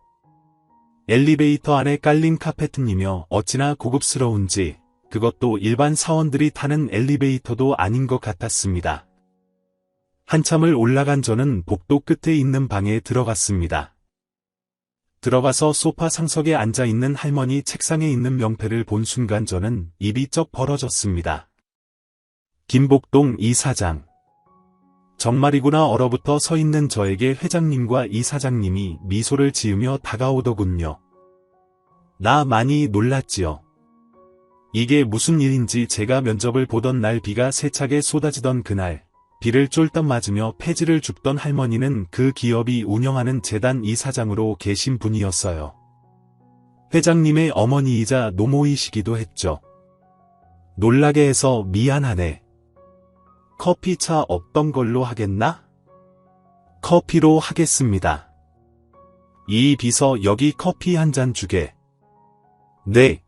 엘리베이터 안에 깔린 카페트이며 어찌나 고급스러운지 그것도 일반 사원들이 타는 엘리베이터도 아닌 것 같았습니다. 한참을 올라간 저는 복도 끝에 있는 방에 들어갔습니다. 들어가서 소파 상석에 앉아있는 할머니 책상에 있는 명패를 본 순간 저는 입이 쩍 벌어졌습니다. 김복동 이사장. 정말이구나 얼어붙어 서 있는 저에게 회장님과 이사장님이 미소를 지으며 다가오더군요. 나 많이 놀랐지요. 이게 무슨 일인지 제가 면접을 보던 날 비가 세차게 쏟아지던 그날, 비를 쫄딱 맞으며 폐지를 줍던 할머니는 그 기업이 운영하는 재단 이사장으로 계신 분이었어요. 회장님의 어머니이자 노모이시기도 했죠. 놀라게 해서 미안하네. 커피차 없던 걸로 하겠나? 커피로 하겠습니다. 이 비서 여기 커피 한 잔 주게. 네.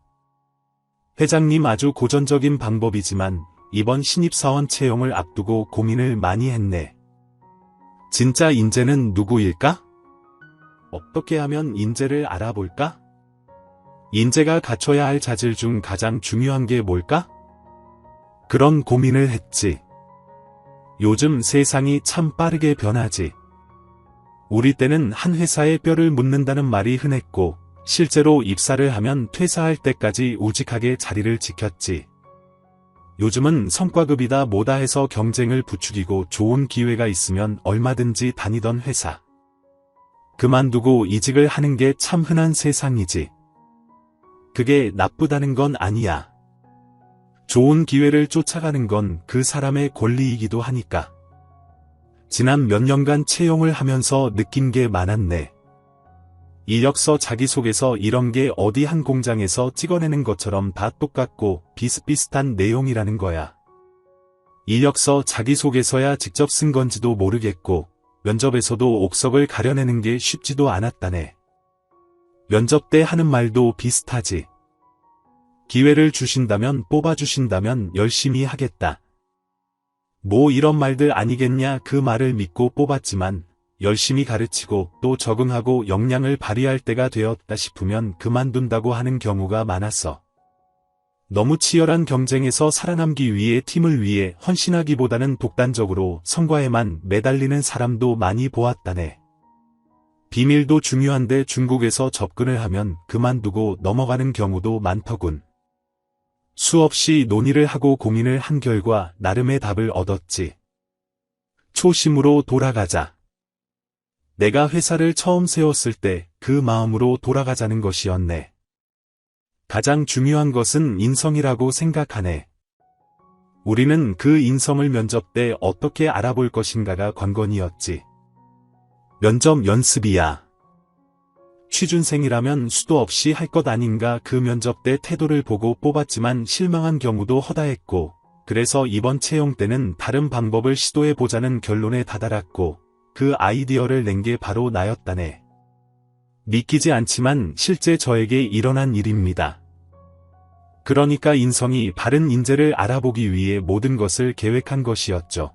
회장님 아주 고전적인 방법이지만 이번 신입사원 채용을 앞두고 고민을 많이 했네. 진짜 인재는 누구일까? 어떻게 하면 인재를 알아볼까? 인재가 갖춰야 할 자질 중 가장 중요한 게 뭘까? 그런 고민을 했지. 요즘 세상이 참 빠르게 변하지. 우리 때는 한 회사에 뼈를 묻는다는 말이 흔했고 실제로 입사를 하면 퇴사할 때까지 우직하게 자리를 지켰지. 요즘은 성과급이다 뭐다 해서 경쟁을 부추기고 좋은 기회가 있으면 얼마든지 다니던 회사. 그만두고 이직을 하는 게 참 흔한 세상이지. 그게 나쁘다는 건 아니야. 좋은 기회를 쫓아가는 건 그 사람의 권리이기도 하니까. 지난 몇 년간 채용을 하면서 느낀 게 많았네. 이력서 자기소개서 이런 게 어디 한 공장에서 찍어내는 것처럼 다 똑같고 비슷비슷한 내용이라는 거야. 이력서 자기소개서야 직접 쓴 건지도 모르겠고 면접에서도 옥석을 가려내는 게 쉽지도 않았다네. 면접 때 하는 말도 비슷하지. 기회를 주신다면 뽑아주신다면 열심히 하겠다. 뭐 이런 말들 아니겠냐. 그 말을 믿고 뽑았지만 열심히 가르치고 또 적응하고 역량을 발휘할 때가 되었다 싶으면 그만둔다고 하는 경우가 많았어. 너무 치열한 경쟁에서 살아남기 위해 팀을 위해 헌신하기보다는 독단적으로 성과에만 매달리는 사람도 많이 보았다네. 비밀도 중요한데 중국에서 접근을 하면 그만두고 넘어가는 경우도 많더군. 수없이 논의를 하고 고민을 한 결과 나름의 답을 얻었지. 초심으로 돌아가자. 내가 회사를 처음 세웠을 때 그 마음으로 돌아가자는 것이었네. 가장 중요한 것은 인성이라고 생각하네. 우리는 그 인성을 면접 때 어떻게 알아볼 것인가가 관건이었지. 면접 연습이야. 취준생이라면 수도 없이 할 것 아닌가. 그 면접 때 태도를 보고 뽑았지만 실망한 경우도 허다했고 그래서 이번 채용 때는 다른 방법을 시도해보자는 결론에 다다랐고 그 아이디어를 낸 게 바로 나였다네. 믿기지 않지만 실제 저에게 일어난 일입니다. 그러니까 인성이 바른 인재를 알아보기 위해 모든 것을 계획한 것이었죠.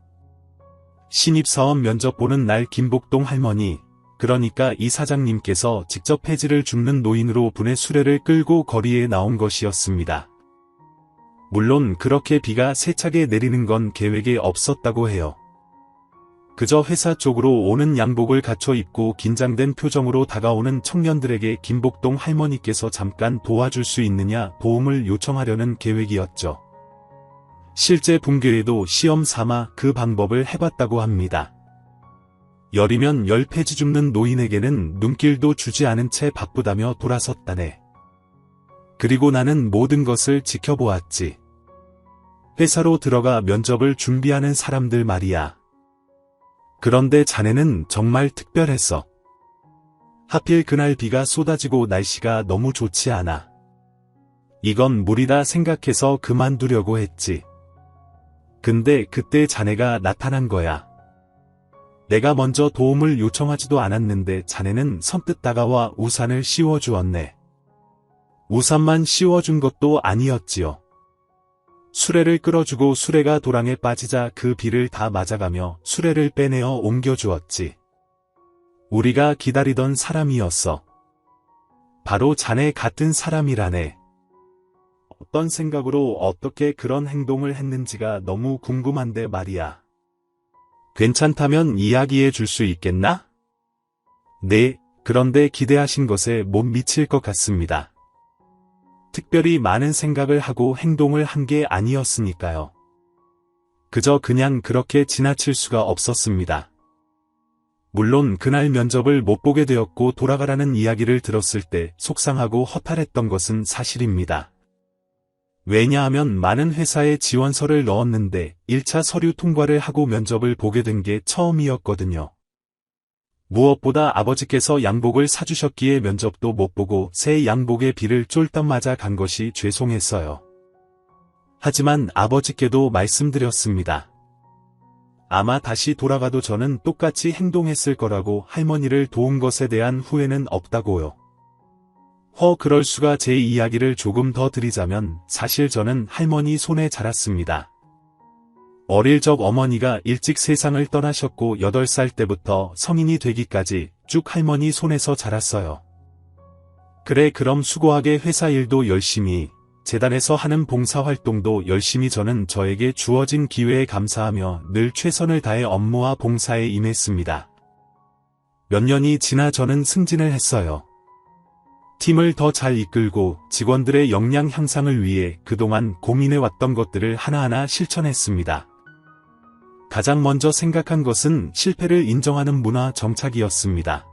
신입사원 면접 보는 날 김복동 할머니, 그러니까 이 사장님께서 직접 폐지를 줍는 노인으로 분의 수레를 끌고 거리에 나온 것이었습니다. 물론 그렇게 비가 세차게 내리는 건 계획에 없었다고 해요. 그저 회사 쪽으로 오는 양복을 갖춰 입고 긴장된 표정으로 다가오는 청년들에게 김복동 할머니께서 잠깐 도와줄 수 있느냐 도움을 요청하려는 계획이었죠. 실제 분교에도 시험 삼아 그 방법을 해봤다고 합니다. 열이면 열 폐지 줍는 노인에게는 눈길도 주지 않은 채 바쁘다며 돌아섰다네. 그리고 나는 모든 것을 지켜보았지. 회사로 들어가 면접을 준비하는 사람들 말이야. 그런데 자네는 정말 특별했어. 하필 그날 비가 쏟아지고 날씨가 너무 좋지 않아. 이건 무리다 생각해서 그만두려고 했지. 근데 그때 자네가 나타난 거야. 내가 먼저 도움을 요청하지도 않았는데 자네는 선뜻 다가와 우산을 씌워주었네. 우산만 씌워준 것도 아니었지요. 수레를 끌어주고 수레가 도랑에 빠지자 그 비를 다 맞아가며 수레를 빼내어 옮겨주었지. 우리가 기다리던 사람이었어. 바로 자네 같은 사람이라네. 어떤 생각으로 어떻게 그런 행동을 했는지가 너무 궁금한데 말이야. 괜찮다면 이야기해 줄 수 있겠나? 네, 그런데 기대하신 것에 못 미칠 것 같습니다. 특별히 많은 생각을 하고 행동을 한 게 아니었으니까요. 그저 그냥 그렇게 지나칠 수가 없었습니다. 물론 그날 면접을 못 보게 되었고 돌아가라는 이야기를 들었을 때 속상하고 허탈했던 것은 사실입니다. 왜냐하면 많은 회사에 지원서를 넣었는데 1차 서류 통과를 하고 면접을 보게 된 게 처음이었거든요. 무엇보다 아버지께서 양복을 사주셨기에 면접도 못 보고 새 양복의 비를 쫄딱 맞아 간 것이 죄송했어요. 하지만 아버지께도 말씀드렸습니다. 아마 다시 돌아가도 저는 똑같이 행동했을 거라고 할머니를 도운 것에 대한 후회는 없다고요. 그럴 수가 제 이야기를 조금 더 드리자면 사실 저는 할머니 손에 자랐습니다. 어릴 적 어머니가 일찍 세상을 떠나셨고 8살 때부터 성인이 되기까지 쭉 할머니 손에서 자랐어요. 그래 그럼 수고하게 회사 일도 열심히, 재단에서 하는 봉사활동도 열심히 저는 저에게 주어진 기회에 감사하며 늘 최선을 다해 업무와 봉사에 임했습니다. 몇 년이 지나 저는 승진을 했어요. 팀을 더 잘 이끌고 직원들의 역량 향상을 위해 그동안 고민해왔던 것들을 하나하나 실천했습니다. 가장 먼저 생각한 것은 실패를 인정하는 문화 정착이었습니다.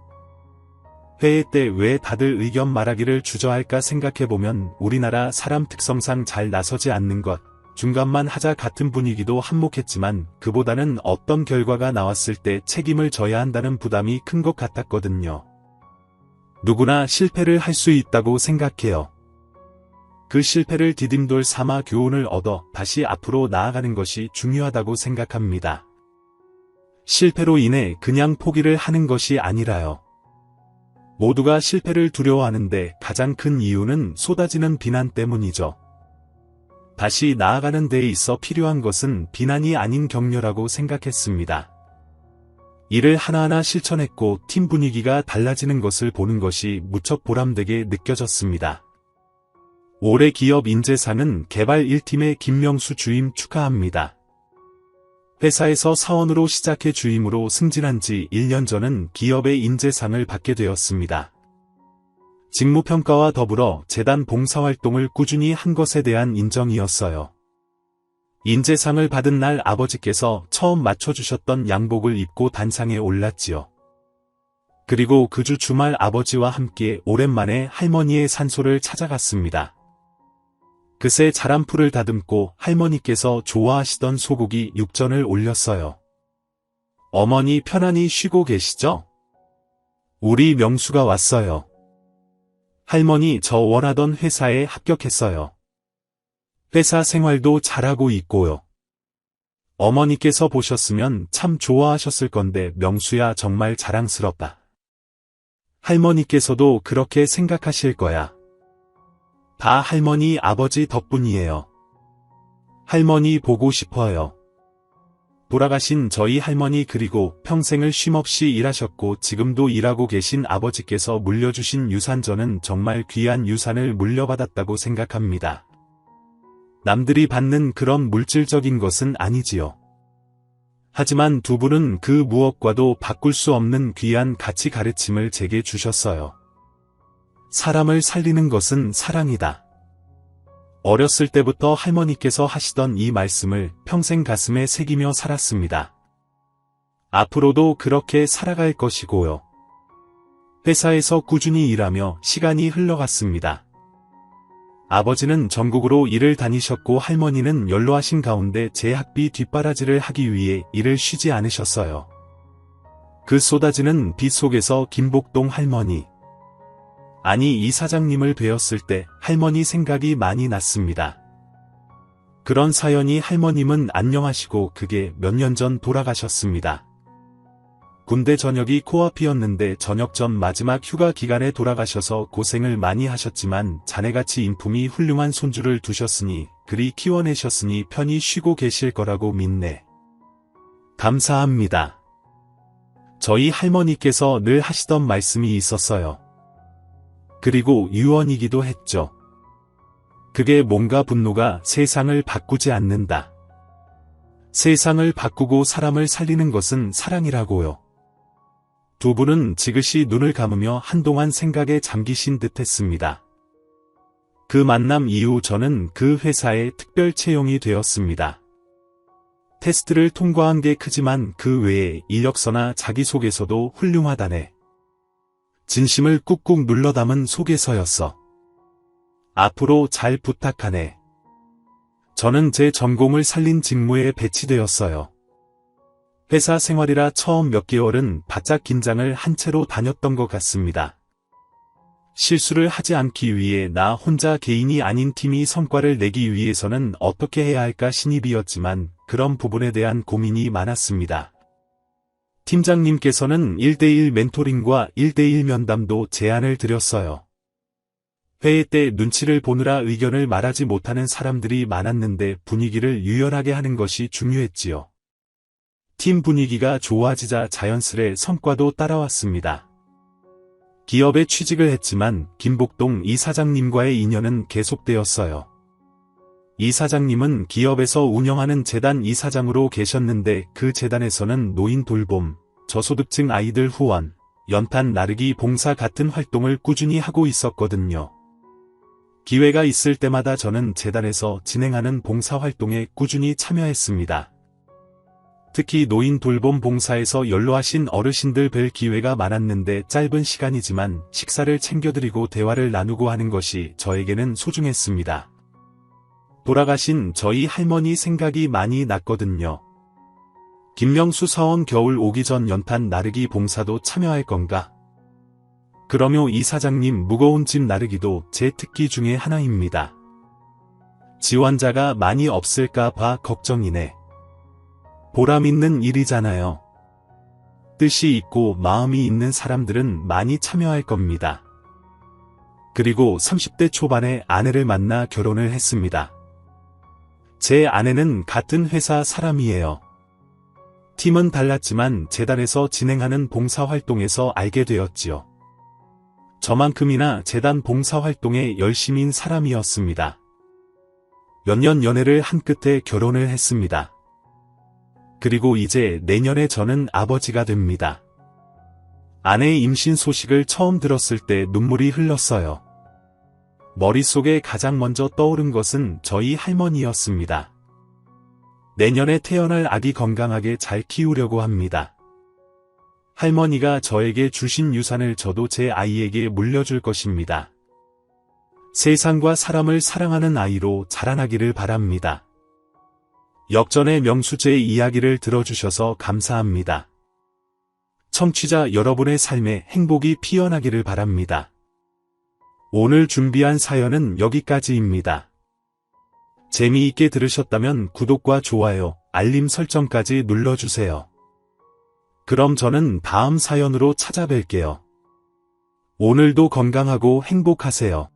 회의 때 왜 다들 의견 말하기를 주저할까 생각해보면 우리나라 사람 특성상 잘 나서지 않는 것, 중간만 하자 같은 분위기도 한몫했지만 그보다는 어떤 결과가 나왔을 때 책임을 져야 한다는 부담이 큰 것 같았거든요. 누구나 실패를 할 수 있다고 생각해요. 그 실패를 디딤돌 삼아 교훈을 얻어 다시 앞으로 나아가는 것이 중요하다고 생각합니다. 실패로 인해 그냥 포기를 하는 것이 아니라요. 모두가 실패를 두려워하는데 가장 큰 이유는 쏟아지는 비난 때문이죠. 다시 나아가는 데에 있어 필요한 것은 비난이 아닌 격려라고 생각했습니다. 이를 하나하나 실천했고 팀 분위기가 달라지는 것을 보는 것이 무척 보람되게 느껴졌습니다. 올해 기업 인재상은 개발 1팀의 김명수 주임 축하합니다. 회사에서 사원으로 시작해 주임으로 승진한 지 1년 전은 기업의 인재상을 받게 되었습니다. 직무평가와 더불어 재단 봉사활동을 꾸준히 한 것에 대한 인정이었어요. 인재상을 받은 날 아버지께서 처음 맞춰주셨던 양복을 입고 단상에 올랐지요. 그리고 그 주 주말 아버지와 함께 오랜만에 할머니의 산소를 찾아갔습니다. 그새 자란 풀을 다듬고 할머니께서 좋아하시던 소고기 육전을 올렸어요. 어머니 편안히 쉬고 계시죠? 우리 명수가 왔어요. 할머니 저 원하던 회사에 합격했어요. 회사 생활도 잘하고 있고요. 어머니께서 보셨으면 참 좋아하셨을 건데 명수야 정말 자랑스럽다. 할머니께서도 그렇게 생각하실 거야. 다 할머니 아버지 덕분이에요. 할머니 보고 싶어요. 돌아가신 저희 할머니 그리고 평생을 쉼없이 일하셨고 지금도 일하고 계신 아버지께서 물려주신 유산 저는 정말 귀한 유산을 물려받았다고 생각합니다. 남들이 받는 그런 물질적인 것은 아니지요. 하지만 두 분은 그 무엇과도 바꿀 수 없는 귀한 가치 가르침을 제게 주셨어요. 사람을 살리는 것은 사랑이다. 어렸을 때부터 할머니께서 하시던 이 말씀을 평생 가슴에 새기며 살았습니다. 앞으로도 그렇게 살아갈 것이고요. 회사에서 꾸준히 일하며 시간이 흘러갔습니다. 아버지는 전국으로 일을 다니셨고 할머니는 연로하신 가운데 제 학비 뒷바라지를 하기 위해 일을 쉬지 않으셨어요. 그 쏟아지는 비 속에서 김복동 할머니, 아니 이 사장님을 뵈었을 때 할머니 생각이 많이 났습니다. 그런 사연이 할머님은 안녕하시고 그게 몇 년 전 돌아가셨습니다. 군대 전역이 코앞이었는데 전역 전 마지막 휴가 기간에 돌아가셔서 고생을 많이 하셨지만 자네같이 인품이 훌륭한 손주를 두셨으니 그리 키워내셨으니 편히 쉬고 계실 거라고 믿네. 감사합니다. 저희 할머니께서 늘 하시던 말씀이 있었어요. 그리고 유언이기도 했죠. 그게 뭔가 분노가 세상을 바꾸지 않는다. 세상을 바꾸고 사람을 살리는 것은 사랑이라고요. 두 분은 지그시 눈을 감으며 한동안 생각에 잠기신 듯 했습니다. 그 만남 이후 저는 그 회사에 특별 채용이 되었습니다. 테스트를 통과한 게 크지만 그 외에 이력서나 자기소개서도 훌륭하다네. 진심을 꾹꾹 눌러 담은 소개서였어. 앞으로 잘 부탁하네. 저는 제 전공을 살린 직무에 배치되었어요. 회사 생활이라 처음 몇 개월은 바짝 긴장을 한 채로 다녔던 것 같습니다. 실수를 하지 않기 위해 나 혼자 개인이 아닌 팀이 성과를 내기 위해서는 어떻게 해야 할까 신입이었지만 그런 부분에 대한 고민이 많았습니다. 팀장님께서는 1대1 멘토링과 1대1 면담도 제안을 드렸어요. 회의 때 눈치를 보느라 의견을 말하지 못하는 사람들이 많았는데 분위기를 유연하게 하는 것이 중요했지요. 팀 분위기가 좋아지자 자연스레 성과도 따라왔습니다. 기업에 취직을 했지만 김복동 이 사장님과의 인연은 계속되었어요. 이 사장님은 기업에서 운영하는 재단 이사장으로 계셨는데 그 재단에서는 노인 돌봄, 저소득층 아이들 후원, 연탄 나르기 봉사 같은 활동을 꾸준히 하고 있었거든요. 기회가 있을 때마다 저는 재단에서 진행하는 봉사활동에 꾸준히 참여했습니다. 특히 노인 돌봄 봉사에서 연로하신 어르신들 뵐 기회가 많았는데 짧은 시간이지만 식사를 챙겨드리고 대화를 나누고 하는 것이 저에게는 소중했습니다. 돌아가신 저희 할머니 생각이 많이 났거든요. 김명수 사원 겨울 오기 전 연탄 나르기 봉사도 참여할 건가? 그러며 이 사장님 무거운 짐 나르기도 제 특기 중에 하나입니다. 지원자가 많이 없을까 봐 걱정이네. 보람 있는 일이잖아요. 뜻이 있고 마음이 있는 사람들은 많이 참여할 겁니다. 그리고 30대 초반에 아내를 만나 결혼을 했습니다. 제 아내는 같은 회사 사람이에요. 팀은 달랐지만 재단에서 진행하는 봉사활동에서 알게 되었지요. 저만큼이나 재단 봉사활동에 열심인 사람이었습니다. 몇 년 연애를 한 끝에 결혼을 했습니다. 그리고 이제 내년에 저는 아버지가 됩니다. 아내의 임신 소식을 처음 들었을 때 눈물이 흘렀어요. 머릿속에 가장 먼저 떠오른 것은 저희 할머니였습니다. 내년에 태어날 아기 건강하게 잘 키우려고 합니다. 할머니가 저에게 주신 유산을 저도 제 아이에게 물려줄 것입니다. 세상과 사람을 사랑하는 아이로 자라나기를 바랍니다. 역전의 명수제의 이야기를 들어주셔서 감사합니다. 청취자 여러분의 삶에 행복이 피어나기를 바랍니다. 오늘 준비한 사연은 여기까지입니다. 재미있게 들으셨다면 구독과 좋아요, 알림 설정까지 눌러주세요. 그럼 저는 다음 사연으로 찾아뵐게요. 오늘도 건강하고 행복하세요.